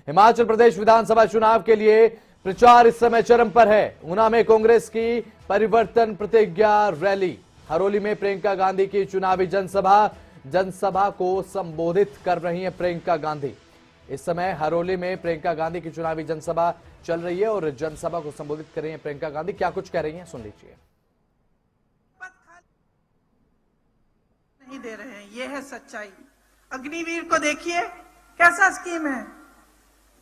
हिमाचल प्रदेश विधानसभा चुनाव के लिए प्रचार इस समय चरम पर है। ऊना में कांग्रेस की परिवर्तन प्रतिज्ञा रैली, हरोली में प्रियंका गांधी की चुनावी जनसभा को संबोधित कर रही हैं प्रियंका गांधी। इस समय हरोली में प्रियंका गांधी की चुनावी जनसभा चल रही है और जनसभा को संबोधित कर रही हैं प्रियंका गांधी। क्या कुछ कह रही हैं, सुन लीजिए। नहीं दे रहे हैं, यह है सच्चाई। अग्निवीर को देखिए कैसा स्कीम है,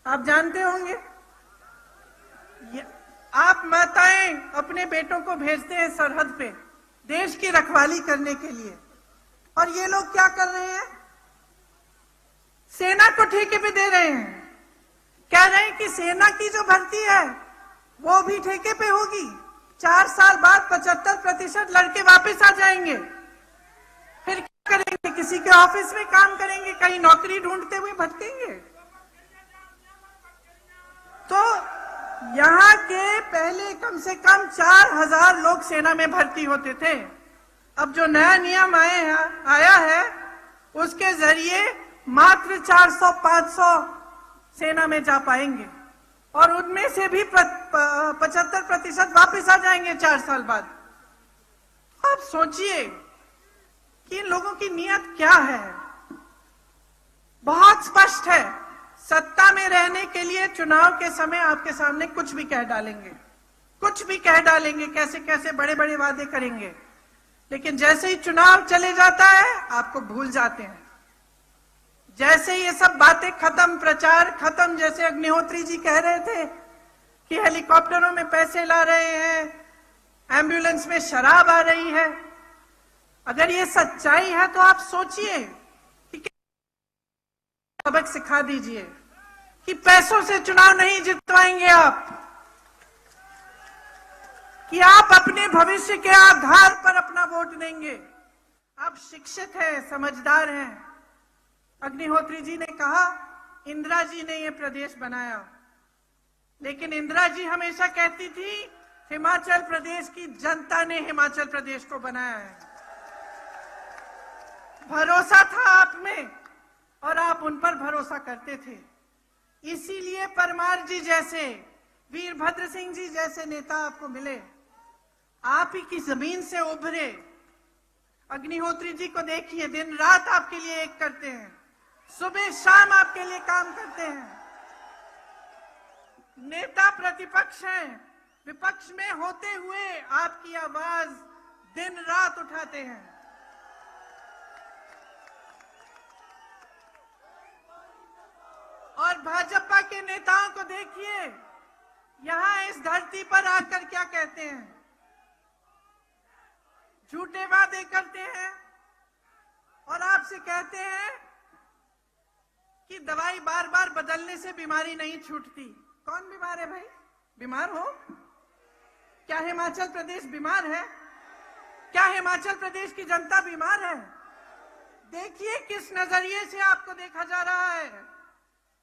आप जानते होंगे। आप माताएं अपने बेटों को भेजते हैं सरहद पे देश की रखवाली करने के लिए, और ये लोग क्या कर रहे हैं? सेना को ठेके पे दे रहे हैं। कह रहे हैं कि सेना की जो भर्ती है वो भी ठेके पे होगी। 4 साल बाद 75% लड़के वापस आ जाएंगे। फिर क्या करेंगे? किसी के ऑफिस में काम करेंगे, कहीं नौकरी ढूंढते हुए भटकेंगे। तो यहाँ के पहले कम से कम 4000 लोग सेना में भर्ती होते थे। अब जो नया नियम आया है उसके जरिए मात्र 400-500 सेना में जा पाएंगे, और उनमें से भी 75% वापस आ जाएंगे 4 साल बाद। आप सोचिए कि इन लोगों की नियत क्या है। बहुत स्पष्ट है, सत्ता में रहने के लिए चुनाव के समय आपके सामने कुछ भी कह डालेंगे, कुछ भी कह डालेंगे, कैसे कैसे बड़े बड़े वादे करेंगे, लेकिन जैसे ही चुनाव चले जाता है आपको भूल जाते हैं। जैसे ये सब बातें खत्म, प्रचार खत्म, जैसे अग्निहोत्री जी कह रहे थे कि हेलीकॉप्टरों में पैसे ला रहे हैं, एम्बुलेंस में शराब आ रही है। अगर ये सच्चाई है तो आप सोचिए कि सबक सिखा दीजिए कि पैसों से चुनाव नहीं जितवाएंगे आप, कि आप अपने भविष्य के आधार पर अपना वोट देंगे। आप शिक्षित हैं, समझदार हैं। अग्निहोत्री जी ने कहा इंदिरा जी ने ये प्रदेश बनाया, लेकिन इंदिरा जी हमेशा कहती थी हिमाचल प्रदेश की जनता ने हिमाचल प्रदेश को बनाया है। भरोसा था आप में और आप उन पर भरोसा करते थे। इसीलिए परमार जी जैसे, वीरभद्र सिंह जी जैसे नेता आपको मिले, आप ही की जमीन से उभरे। अग्निहोत्री जी को देखिए, दिन रात आपके लिए एक करते हैं, सुबह शाम आपके लिए काम करते हैं। नेता प्रतिपक्ष हैं, विपक्ष में होते हुए आपकी आवाज दिन रात उठाते हैं। और भाजपा के नेताओं को देखिए, यहां इस धरती पर आकर क्या कहते हैं? झूठे वादे करते हैं और आपसे कहते हैं कि दवाई बार बार बदलने से बीमारी नहीं छूटती। कौन बीमार है भाई? बीमार हो? क्या हिमाचल प्रदेश बीमार है? क्या हिमाचल प्रदेश की जनता बीमार है? देखिए किस नजरिए से आपको देखा जा रहा है,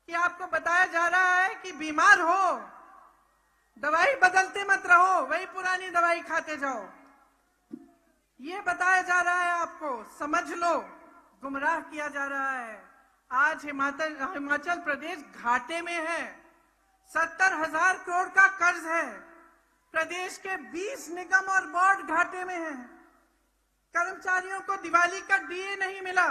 कि आपको बताया जा रहा है कि बीमार हो, दवाई बदलते मत रहो, वही पुरानी दवाई खाते जाओ। ये बताया जा रहा है आपको, समझ लो, गुमराह किया जा रहा है। आज हिमाचल प्रदेश घाटे में है। 70,000 करोड़ का कर्ज है। प्रदेश के 20 निगम और बोर्ड घाटे में हैं। कर्मचारियों को दिवाली का डीए नहीं मिला।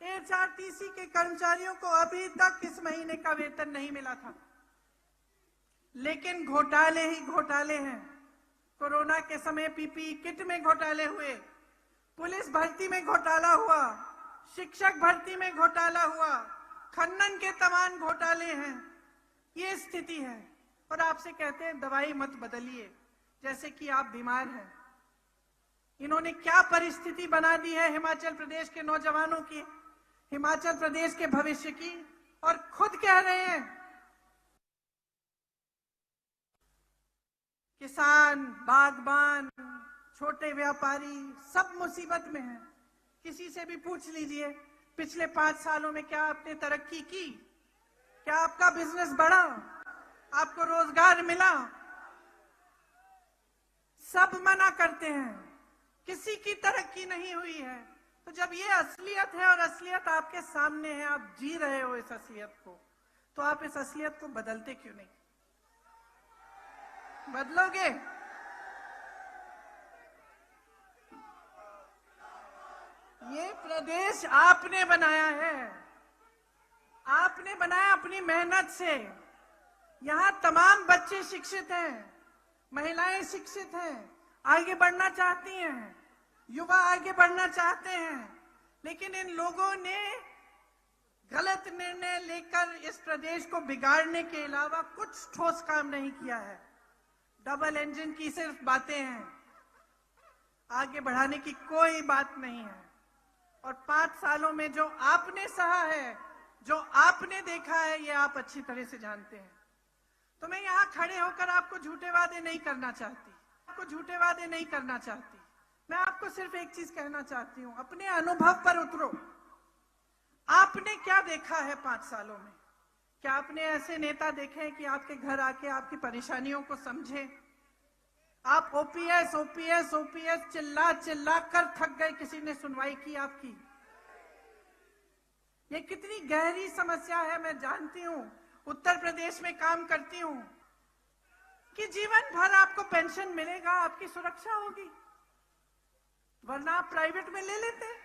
एचआरटीसी के कर्मचारियों को अभी तक इस महीने का वेतन नहीं मिला था। लेकिन घोटाले ही घोटाले हैं। कोरोना के समय पीपीई किट में घोटाले हुए, पुलिस भर्ती में घोटाला हुआ, शिक्षक भर्ती में घोटाला हुआ, खनन के तमाम घोटाले हैं। ये स्थिति है और आपसे कहते हैं दवाई मत बदलिए, जैसे कि आप बीमार हैं। इन्होंने क्या परिस्थिति बना दी है हिमाचल प्रदेश के नौजवानों की, हिमाचल प्रदेश के भविष्य की, और खुद कह रहे हैं किसान, बागबान, छोटे व्यापारी सब मुसीबत में हैं। किसी से भी पूछ लीजिए पिछले 5 सालों में क्या आपने तरक्की की, क्या आपका बिजनेस बढ़ा, आपको रोजगार मिला? सब मना करते हैं, किसी की तरक्की नहीं हुई है। तो जब ये असलियत है और असलियत आपके सामने है, आप जी रहे हो इस असलियत को, तो आप इस असलियत को बदलते क्यों नहीं? बदलोगे? ये प्रदेश आपने बनाया है, आपने बनाया अपनी मेहनत से। यहाँ तमाम बच्चे शिक्षित हैं, महिलाएं शिक्षित हैं, आगे बढ़ना चाहती हैं, युवा आगे बढ़ना चाहते हैं, लेकिन इन लोगों ने गलत निर्णय लेकर इस प्रदेश को बिगाड़ने के अलावा कुछ ठोस काम नहीं किया है। डबल इंजन की सिर्फ बातें हैं, आगे बढ़ाने की कोई बात नहीं है। और 5 सालों में जो आपने सहा है, जो आपने देखा है, ये आप अच्छी तरह से जानते हैं। तो मैं यहाँ खड़े होकर आपको झूठे वादे नहीं करना चाहती, मैं आपको सिर्फ एक चीज कहना चाहती हूँ, अपने अनुभव पर उतरो। आपने क्या देखा है 5 सालों में? क्या आपने ऐसे नेता देखे हैं कि आपके घर आके आपकी परेशानियों को समझे? आप ओपीएस चिल्ला कर थक गए, किसी ने सुनवाई की आपकी? ये कितनी गहरी समस्या है, मैं जानती हूं, उत्तर प्रदेश में काम करती हूं, कि जीवन भर आपको पेंशन मिलेगा, आपकी सुरक्षा होगी, वरना आप प्राइवेट में ले लेते।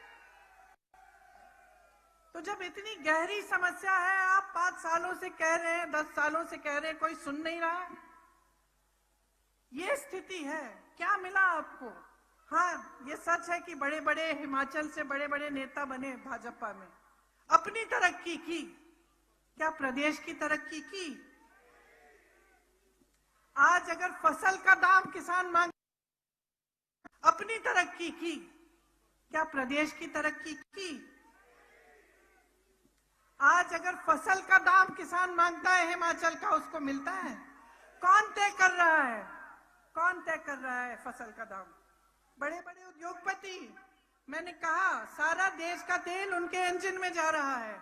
तो जब इतनी गहरी समस्या है, आप 5 सालों से कह रहे हैं, 10 सालों से कह रहे हैं, कोई सुन नहीं रहा है। ये स्थिति है। क्या मिला आपको? हाँ, ये सच है कि बड़े बड़े हिमाचल से बड़े बड़े नेता बने भाजपा में, अपनी तरक्की की। क्या प्रदेश की तरक्की की? आज अगर फसल का दाम किसान मांग, अपनी तरक्की की। क्या प्रदेश की तरक्की की? आज अगर फसल का दाम किसान मांगता है हिमाचल का, उसको मिलता है? कौन तय कर रहा है? कौन तय कर रहा है फसल का दाम? बड़े बड़े उद्योगपति। मैंने कहा सारा देश का तेल उनके इंजन में जा रहा है।